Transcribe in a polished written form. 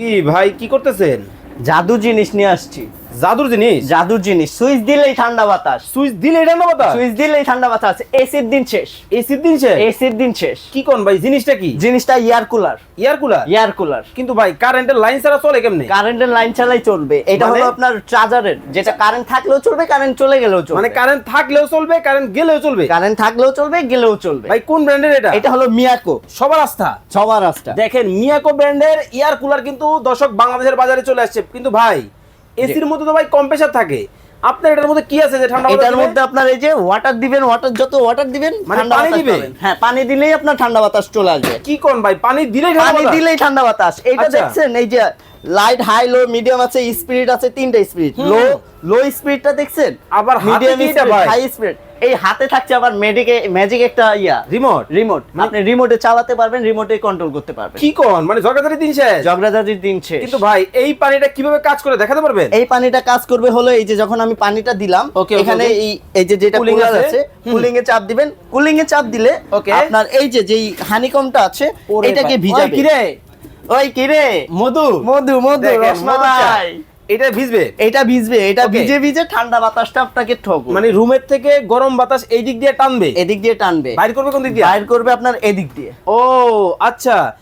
কি ভাই কি করতেছেন? জাদু জিনিস নিয়ে আসছি। জাদুর জিনিস? জাদুর জিনিস, সুইচ দিলেই ঠান্ডা বাতাস। সুইচ দিলে এটা না বাতা? সুইচ দিলেই ঠান্ডা বাতাস। এসির দিন শেষ। এসির দিন শেষ? এসির দিন শেষ। কি কোন ভাই জিনিসটা কি? জিনিসটা air cooler. Air cooler? Air cooler কিন্তু ভাই কারেন্টের লাইন ছাড়া চলে কেমনে? কারেন্টের লাইন চালাই চলবে। এটা মানে? হলো আপনার চার্জারের, যেটা কারেন্ট থাকলেও চলবে, কারেন্ট চলে গেলেও চলবে। মানে কারেন্ট থাকলেও চলবে, কারেন্ট গেলেও চলবে? কারেন্ট থাকলেও চলবে, গেলেও চলবে। ভাই কোন ব্র্যান্ডের এটা? এটা হলো মিয়াকো। সবার আস্থা। সবার রাস্তা। দেখেন মিয়াকো ব্র্যান্ডের এয়ার কুলার কিন্তু দর্শক বাংলাদেশের বাজারে চলে আসছে। কিন্তু ভাই এসির মধ্যে তো ভাই কম্প্রেসার থাকে, আপনার এটার মধ্যে কি আছে যে ঠান্ডা বাতাস এটার দিবে? মধ্যে আপনার এই যে ওয়াটার দিবেন, ওয়াটার যত ওয়াটার দিবেন মানে ঠান্ডা পানি বাতাস দিবে? পাবেন। হ্যাঁ, পানি দিলেই আপনার ঠান্ডা বাতাস চলে আসবে। কি কোন ভাই পানি দিলেই ঠান্ডা পানি বাতাস? দিলেই ঠান্ডা বাতাস। এইটা আচ্ছা। দেখছেন, এই যে লাইট, হাই, লো, মিডিয়াম আছে, স্পিড আছে, তিনটা স্পিড। লো লো স্পিডটা দেখছেন, আবার হাতে মিডিয়াম কি এটা স্পিড, ভাই? High speed. এই হাতে থাকছে আবার ম্যাজিক একটা রিমোট? রিমোট। আপনি রিমোটে চালাতে পারবেন, রিমোটে কন্ট্রোল করতে পারবেন। কি কোন মানে জগাতারি দিন শেষ? জগরাজাজির দিন শেষ। কিন্তু ভাই এই পানিটা কিভাবে কাজ করে দেখাতে পারবেন? এই পানিটা কাজ করবে হলো, এই যে যখন আমি পানিটা দিলাম Okay, okay, এখানে okay. এই যে যেটা Cooling কুলার আছে? আছে, কুলিং এ চাপ দিবেন। কুলিং এ চাপ দিলে Okay. আপনার এই যে যেই হানিকমটা আছে ওরে এটাকে ভাই। ভিজাবে। ওই কিরে? ওই কিরে, মধু? মধু মধু দেখেন, রসমালাই। এটা ভিজবে? এটা ভিজবে, এটা Okay. ভিজে ভিজে ঠান্ডা বাতাসটা আপনাকে ঠকবে, মানে রুমের থেকে গরম বাতাস এই দিক দিয়ে টানবে, এদিক দিয়ে টানবে, বাইর করবে কোন দিক দিয়ে? বাইর করবে আপনার এদিক দিয়ে। ও আচ্ছা,